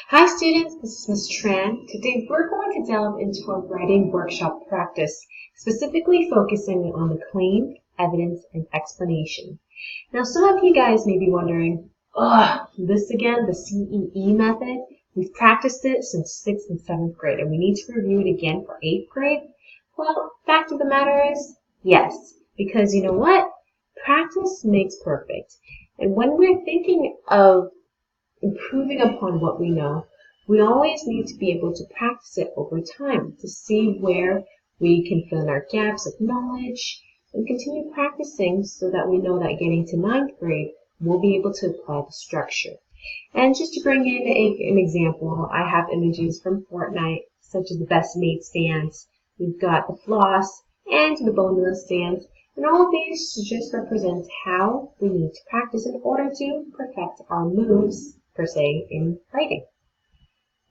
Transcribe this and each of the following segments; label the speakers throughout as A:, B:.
A: Hi students, this is Ms. Tran. Today we're going to delve into a writing workshop practice, specifically focusing on the claim, evidence, and explanation. Now some of you guys may be wondering, this again, the CEE method? We've practiced it since 6th and 7th grade and we need to review it again for 8th grade? Well, fact of the matter is, yes, because you know what? Practice makes perfect. And when we're thinking of improving upon what we know, we always need to be able to practice it over time to see where we can fill in our gaps of knowledge and continue practicing so that we know that getting to 9th grade, we'll be able to apply the structure. And just to bring in an example, I have images from Fortnite, such as the best made stance, we've got the floss, and the boneless stance, and all of these just represent how we need to practice in order to perfect our moves, per se, in writing.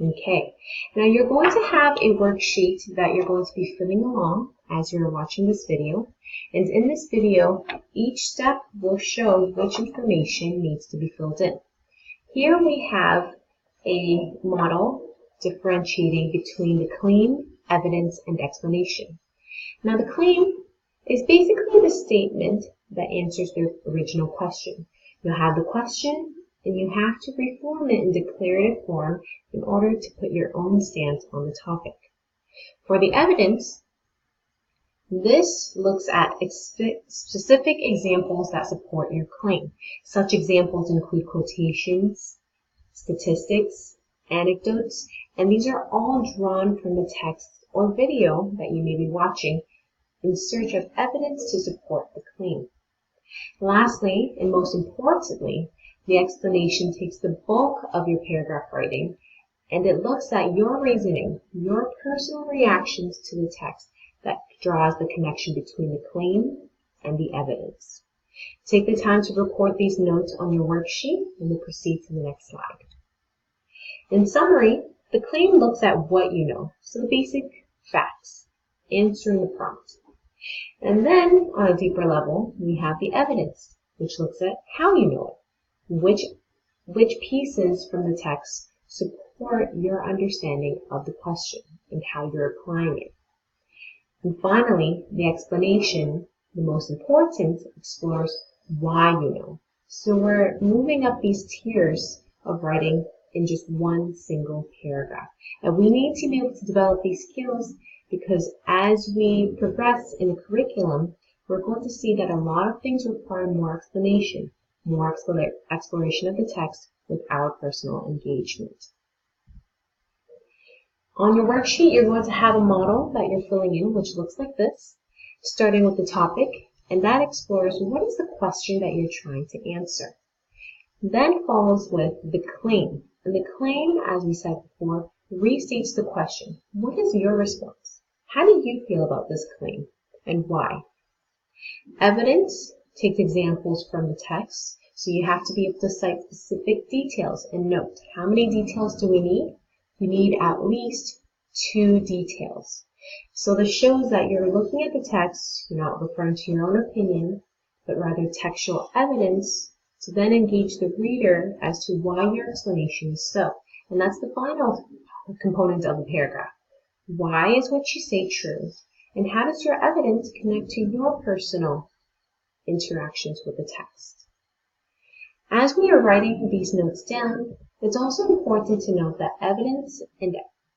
A: Okay, now you're going to have a worksheet that you're going to be filling along as you're watching this video. And in this video, each step will show which information needs to be filled in. Here we have a model differentiating between the claim, evidence, and explanation. Now the claim is basically the statement that answers the original question. You'll have the question, and you have to reform it in declarative form in order to put your own stance on the topic. For the evidence, this looks at specific examples that support your claim. Such examples include quotations, statistics, anecdotes, and these are all drawn from the text or video that you may be watching in search of evidence to support the claim. Lastly, and most importantly, the explanation takes the bulk of your paragraph writing, and it looks at your reasoning, your personal reactions to the text that draws the connection between the claim and the evidence. Take the time to record these notes on your worksheet, and we'll proceed to the next slide. In summary, the claim looks at what you know, so the basic facts, answering the prompt. And then, on a deeper level, we have the evidence, which looks at how you know it. Which pieces from the text support your understanding of the question and how you're applying it. And finally, the explanation, the most important, explores why you know. So we're moving up these tiers of writing in just one single paragraph. And we need to be able to develop these skills because as we progress in the curriculum, we're going to see that a lot of things require more explanation, more exploration of the text with our personal engagement. On your worksheet, you're going to have a model that you're filling in, which looks like this, starting with the topic, and that explores what is the question that you're trying to answer. Then follows with the claim, and the claim, as we said before, restates the question. What is your response? How do you feel about this claim, and why? Evidence takes examples from the text, so you have to be able to cite specific details and note how many details do we need? We need at least 2 details. So this shows that you're looking at the text, you're not referring to your own opinion, but rather textual evidence to then engage the reader as to why your explanation is so. And that's the final component of the paragraph. Why is what you say true? And how does your evidence connect to your personal interactions with the text? As we are writing these notes down, it's also important to note that evidence and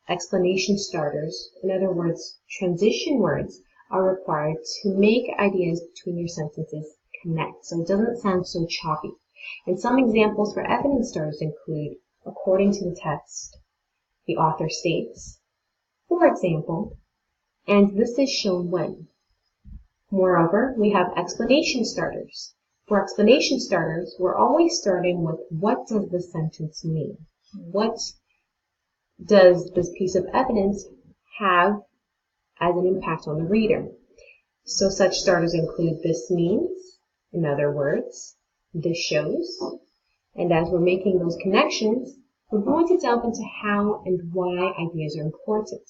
A: explanation starters, in other words, transition words, are required to make ideas between your sentences connect, so it doesn't sound so choppy. And some examples for evidence starters include, according to the text, the author states, for example, and this is shown when. Moreover, we have explanation starters. For explanation starters, we're always starting with what does the sentence mean? What does this piece of evidence have as an impact on the reader? So such starters include this means, in other words, this shows, and as we're making those connections, we're going to delve into how and why ideas are important.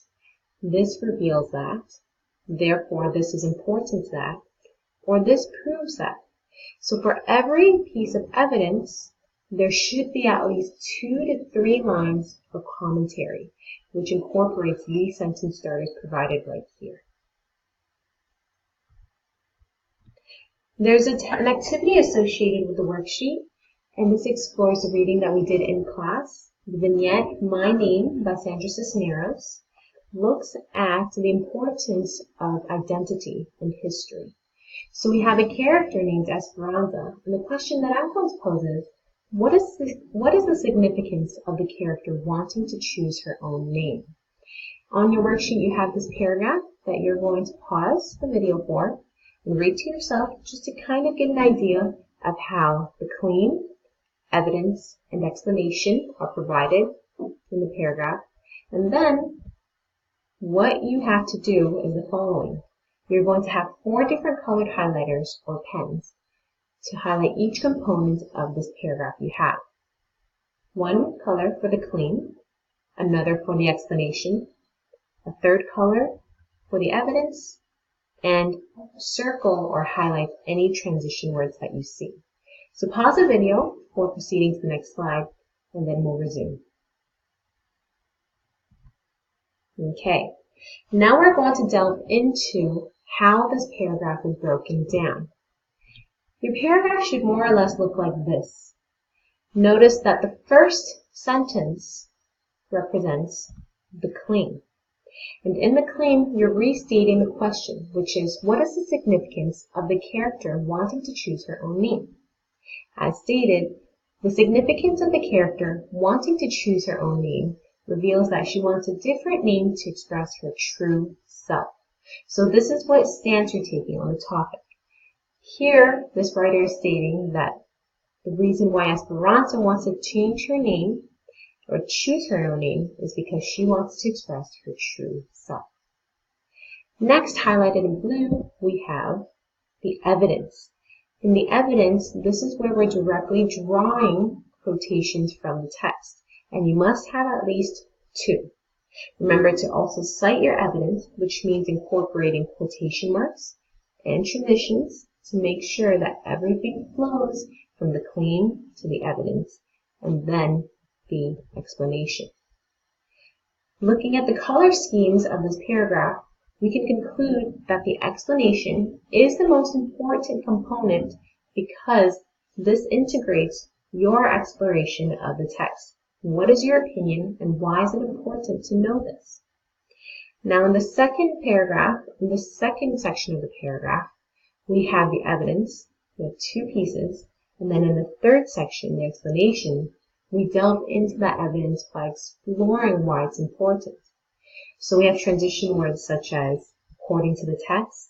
A: This reveals that, therefore this is important that, or this proves that. So for every piece of evidence, there should be at least 2 to 3 lines of commentary, which incorporates these sentence starters provided right here. There's an activity associated with the worksheet, and this explores the reading that we did in class. The vignette, My Name by Sandra Cisneros, looks at the importance of identity and history. So we have a character named Esperanza, and the question that I'm going to pose is, what is the significance of the character wanting to choose her own name? On your worksheet, you have this paragraph that you're going to pause the video for and read to yourself just to kind of get an idea of how the claim, evidence, and explanation are provided in the paragraph. And then what you have to do is the following. You're going to have 4 different colored highlighters or pens to highlight each component of this paragraph you have. One color for the claim, another for the explanation, a third color for the evidence, and circle or highlight any transition words that you see. So pause the video before proceeding to the next slide, and then we'll resume. Okay, now we're going to delve into how this paragraph is broken down. Your paragraph should more or less look like this. Notice that the first sentence represents the claim. And in the claim, you're restating the question, which is, what is the significance of the character wanting to choose her own name? As stated, the significance of the character wanting to choose her own name reveals that she wants a different name to express her true self. So this is what stance you're taking on the topic. Here, this writer is stating that the reason why Esperanza wants to change her name or choose her own name is because she wants to express her true self. Next, highlighted in blue, we have the evidence. In the evidence, this is where we're directly drawing quotations from the text, and you must have at least 2. Remember to also cite your evidence, which means incorporating quotation marks and transitions to make sure that everything flows from the claim to the evidence and then the explanation. Looking at the color schemes of this paragraph, we can conclude that the explanation is the most important component because this integrates your exploration of the text. What is your opinion and why is it important to know this? Now in the second paragraph, in the second section of the paragraph, we have the evidence, we have 2 pieces, and then in the third section, the explanation, we delve into that evidence by exploring why it's important. So we have transition words such as according to the text,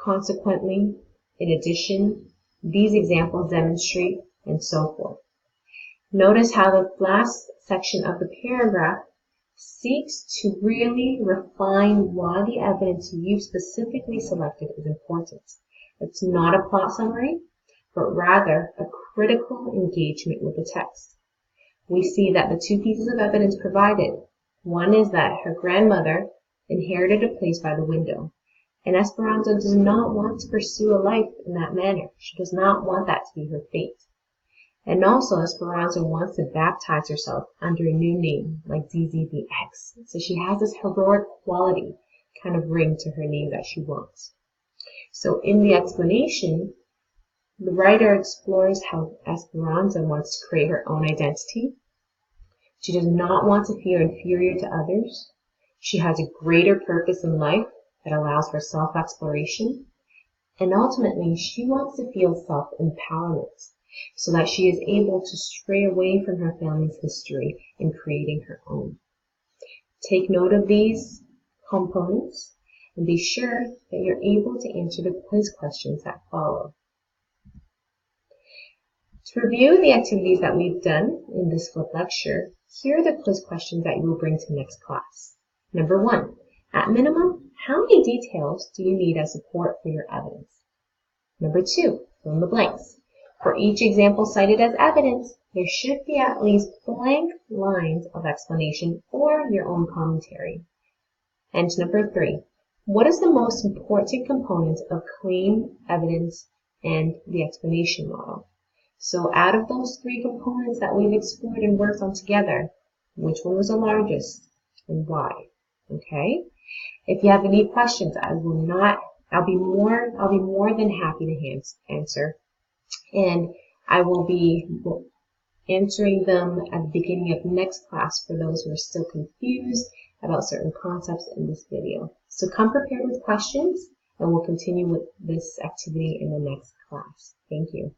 A: consequently, in addition, these examples demonstrate, and so forth. Notice how the last section of the paragraph seeks to really refine why the evidence you've specifically selected is important. It's not a plot summary, but rather a critical engagement with the text. We see that the 2 pieces of evidence provided, one is that her grandmother inherited a place by the window, and Esperanza does not want to pursue a life in that manner. She does not want that to be her fate. And also, Esperanza wants to baptize herself under a new name, like ZZBX. So she has this heroic quality kind of ring to her name that she wants. So in the explanation, the writer explores how Esperanza wants to create her own identity. She does not want to feel inferior to others. She has a greater purpose in life that allows for self-exploration. And ultimately, she wants to feel self-empowerment so that she is able to stray away from her family's history in creating her own. Take note of these components and be sure that you're able to answer the quiz questions that follow. To review the activities that we've done in this flip lecture, here are the quiz questions that you will bring to next class. Number 1, at minimum, how many details do you need as support for your evidence? Number 2, fill in the blanks. For each example cited as evidence, there should be at least blank lines of explanation or your own commentary. And number 3, what is the most important component of claim, evidence, and the explanation model? So out of those three components that we've explored and worked on together, which one was the largest and why? Okay? If you have any questions, I'll be more than happy to answer. And I will be answering them at the beginning of next class for those who are still confused about certain concepts in this video. So come prepared with questions, and we'll continue with this activity in the next class. Thank you.